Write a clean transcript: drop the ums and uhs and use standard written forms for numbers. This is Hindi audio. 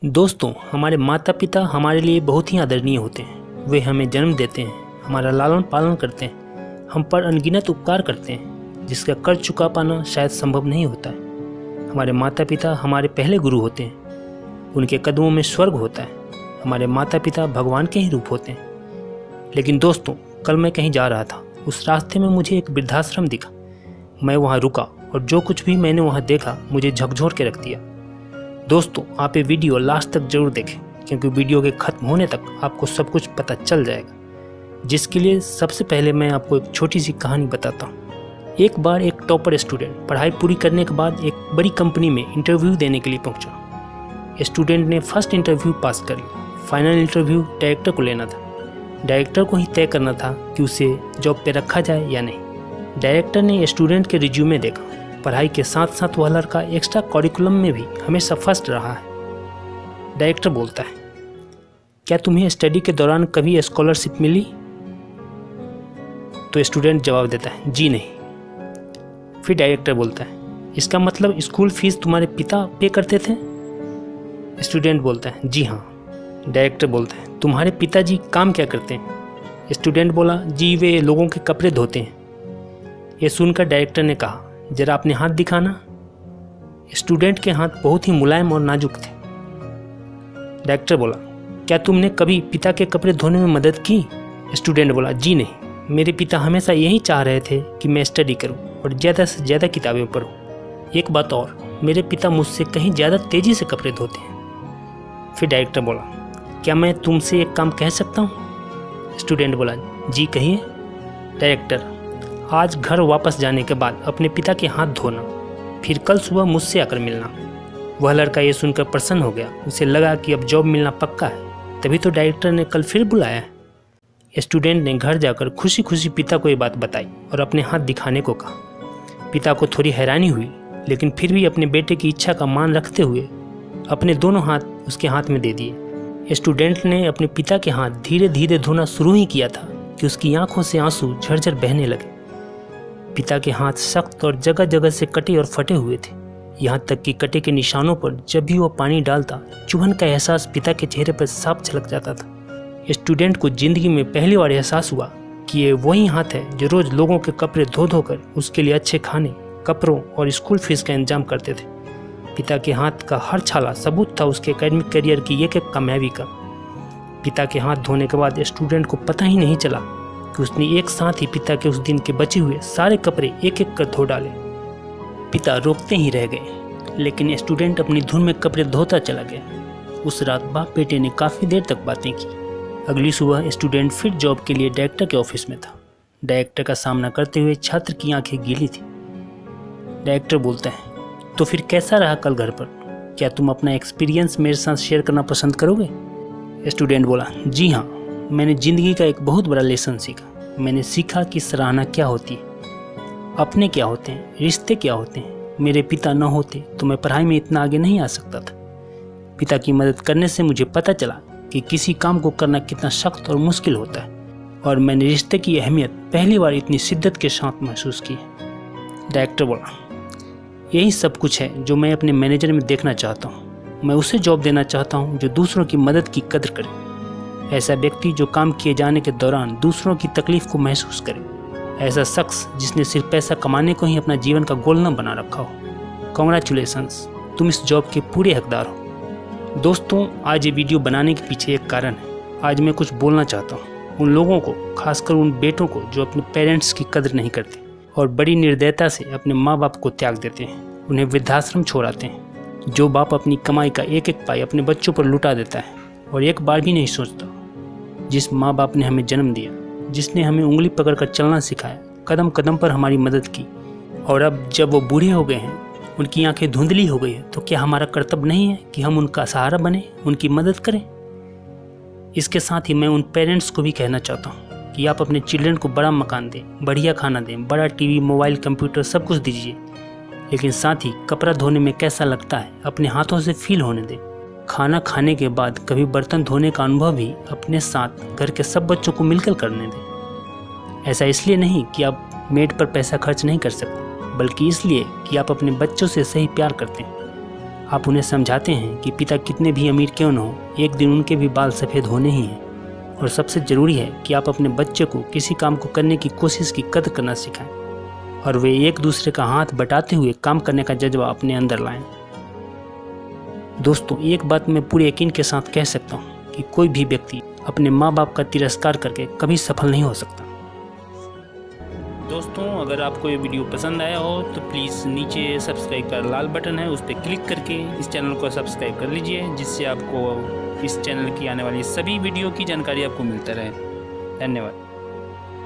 दोस्तों, हमारे माता पिता हमारे लिए बहुत ही आदरणीय होते हैं। वे हमें जन्म देते हैं, हमारा लालन पालन करते हैं, हम पर अनगिनत उपकार करते हैं जिसका कर चुका पाना शायद संभव नहीं होता है। हमारे माता पिता हमारे पहले गुरु होते हैं, उनके कदमों में स्वर्ग होता है। हमारे माता पिता भगवान के ही रूप होते हैं। लेकिन दोस्तों, कल मैं कहीं जा रहा था, उस रास्ते में मुझे एक वृद्धाश्रम दिखा। मैं वहाँ रुका और जो कुछ भी मैंने वहाँ देखा मुझे झकझोर के रख दिया। दोस्तों, आप ये वीडियो लास्ट तक जरूर देखें क्योंकि वीडियो के ख़त्म होने तक आपको सब कुछ पता चल जाएगा। जिसके लिए सबसे पहले मैं आपको एक छोटी सी कहानी बताता हूँ। एक बार एक टॉपर स्टूडेंट पढ़ाई पूरी करने के बाद एक बड़ी कंपनी में इंटरव्यू देने के लिए पहुँचा। स्टूडेंट ने फर्स्ट इंटरव्यू पास कर लिया। फाइनल इंटरव्यू डायरेक्टर को लेना था। डायरेक्टर को ही तय करना था कि उसे जॉब पे रखा जाए या नहीं। डायरेक्टर ने स्टूडेंट के रिज्यूमे देखा। पढ़ाई के साथ साथ वह लड़का एक्स्ट्रा करिकुलम में भी हमेशा फर्स्ट रहा है। डायरेक्टर बोलता है, क्या तुम्हें स्टडी के दौरान कभी स्कॉलरशिप मिली? तो स्टूडेंट जवाब देता है, जी नहीं। फिर डायरेक्टर बोलता है, इसका मतलब स्कूल फीस तुम्हारे पिता पे करते थे? स्टूडेंट बोलता है, जी हाँ। डायरेक्टर बोलता है, तुम्हारे पिताजी काम क्या करते हैं? स्टूडेंट बोला, जी वे लोगों के कपड़े धोते हैं। ये सुनकर डायरेक्टर ने कहा, जरा अपने हाथ दिखाना। स्टूडेंट के हाथ बहुत ही मुलायम और नाजुक थे। डायरेक्टर बोला, क्या तुमने कभी पिता के कपड़े धोने में मदद की? स्टूडेंट बोला, जी नहीं। मेरे पिता हमेशा यही चाह रहे थे कि मैं स्टडी करूं और ज़्यादा से ज़्यादा किताबें पढूं। एक बात और, मेरे पिता मुझसे कहीं ज़्यादा तेज़ी से कपड़े धोते हैं। फिर डायरेक्टर बोला, क्या मैं तुमसे एक काम कह सकता हूँ? स्टूडेंट बोला, जी कहिए। डायरेक्टर, आज घर वापस जाने के बाद अपने पिता के हाथ धोना, फिर कल सुबह मुझसे आकर मिलना। वह लड़का ये सुनकर प्रसन्न हो गया। उसे लगा कि अब जॉब मिलना पक्का है, तभी तो डायरेक्टर ने कल फिर बुलाया है। स्टूडेंट ने घर जाकर खुशी खुशी पिता को ये बात बताई और अपने हाथ दिखाने को कहा। पिता को थोड़ी हैरानी हुई, लेकिन फिर भी अपने बेटे की इच्छा का मान रखते हुए अपने दोनों हाथ उसके हाथ में दे दिए। स्टूडेंट ने अपने पिता के हाथ धीरे धीरे धोना शुरू ही किया था कि उसकी आंखों से आंसू झरझर बहने लगे। पिता के हाथ सख्त और जगह जगह से कटे और फटे हुए थे, यहाँ तक कि कटे के निशानों पर जब भी वो पानी डालता, चुभन का एहसास पिता के चेहरे पर साफ झलक जाता था। स्टूडेंट को जिंदगी में पहली बार एहसास हुआ कि ये वही हाथ है जो रोज लोगों के कपड़े धो धोकर उसके लिए अच्छे खाने, कपड़ों और स्कूल फीस का इंतजाम करते थे। पिता के हाथ का हर छाला सबूत था उसके एकेडमिक करियर की एक एक कामयाबी का। पिता के हाथ धोने के बाद स्टूडेंट को पता ही नहीं चला कि उसने एक साथ ही पिता के उस दिन के बचे हुए सारे कपड़े एक एक कर धो डाले। पिता रोकते ही रह गए, लेकिन स्टूडेंट अपनी धुन में कपड़े धोता चला गया। उस रात बाप बेटे ने काफ़ी देर तक बातें की। अगली सुबह स्टूडेंट फिर जॉब के लिए डायरेक्टर के ऑफिस में था। डायरेक्टर का सामना करते हुए छात्र की आंखें गीली थी। डायरेक्टर बोलता है, तो फिर कैसा रहा कल घर पर? क्या तुम अपना एक्सपीरियंस मेरे साथ शेयर करना पसंद करोगे? स्टूडेंट बोला, जी हाँ, मैंने ज़िंदगी का एक बहुत बड़ा लेसन सीखा। मैंने सीखा कि सराहना क्या होती है, अपने क्या होते हैं, रिश्ते क्या होते हैं। मेरे पिता न होते तो मैं पढ़ाई में इतना आगे नहीं आ सकता था। पिता की मदद करने से मुझे पता चला कि किसी काम को करना कितना सख्त और मुश्किल होता है, और मैंने रिश्ते की अहमियत पहली बार इतनी शिद्दत के साथ महसूस की। डायरेक्टर बोला, यही सब कुछ है जो मैं अपने मैनेजर में देखना चाहता हूँ। मैं उसे जॉब देना चाहता हूँ जो दूसरों की मदद की कदर करे। ऐसा व्यक्ति जो काम किए जाने के दौरान दूसरों की तकलीफ को महसूस करे। ऐसा शख्स जिसने सिर्फ पैसा कमाने को ही अपना जीवन का गोल न बना रखा हो। कांग्रेचुलेशंस, तुम इस जॉब के पूरे हकदार हो। दोस्तों, आज ये वीडियो बनाने के पीछे एक कारण है। आज मैं कुछ बोलना चाहता हूँ उन लोगों को, खासकर उन बेटों को जो अपने पेरेंट्स की कदर नहीं करते और बड़ी निर्दयता से अपने माँ बाप को त्याग देते हैं, उन्हें वृद्धाश्रम छोड़ाते हैं। जो बाप अपनी कमाई का एक एक पाई अपने बच्चों पर लुटा देता है और एक बार भी नहीं सोचता। जिस माँ बाप ने हमें जन्म दिया, जिसने हमें उंगली पकड़कर चलना सिखाया, कदम कदम पर हमारी मदद की, और अब जब वो बूढ़े हो गए हैं, उनकी आंखें धुंधली हो गई है, तो क्या हमारा कर्तव्य नहीं है कि हम उनका सहारा बने, उनकी मदद करें? इसके साथ ही मैं उन पेरेंट्स को भी कहना चाहता हूँ कि आप अपने चिल्ड्रन को बड़ा मकान दें, बढ़िया खाना दें, बड़ा टीवी, मोबाइल, कंप्यूटर सब कुछ दीजिए, लेकिन साथ ही कपड़ा धोने में कैसा लगता है अपने हाथों से फील होने दें। खाना खाने के बाद कभी बर्तन धोने का अनुभव भी अपने साथ घर के सब बच्चों को मिलकर करने दें। ऐसा इसलिए नहीं कि आप मेड पर पैसा खर्च नहीं कर सकते, बल्कि इसलिए कि आप अपने बच्चों से सही प्यार करते हैं। आप उन्हें समझाते हैं कि पिता कितने भी अमीर क्यों न हो, एक दिन उनके भी बाल सफ़ेद होने ही हैं। और सबसे ज़रूरी है कि आप अपने बच्चे को किसी काम को करने की कोशिश की कदर करना सिखाएं और वे एक दूसरे का हाथ बटाते हुए काम करने का जज्बा अपने अंदर लाएं। दोस्तों, एक बात मैं पूरे यकीन के साथ कह सकता हूँ कि कोई भी व्यक्ति अपने माँ बाप का तिरस्कार करके कभी सफल नहीं हो सकता। दोस्तों, अगर आपको ये वीडियो पसंद आया हो तो प्लीज़ नीचे सब्सक्राइब का लाल बटन है, उस पर क्लिक करके इस चैनल को सब्सक्राइब कर लीजिए, जिससे आपको इस चैनल की आने वाली सभी वीडियो की जानकारी आपको मिलता रहे। धन्यवाद।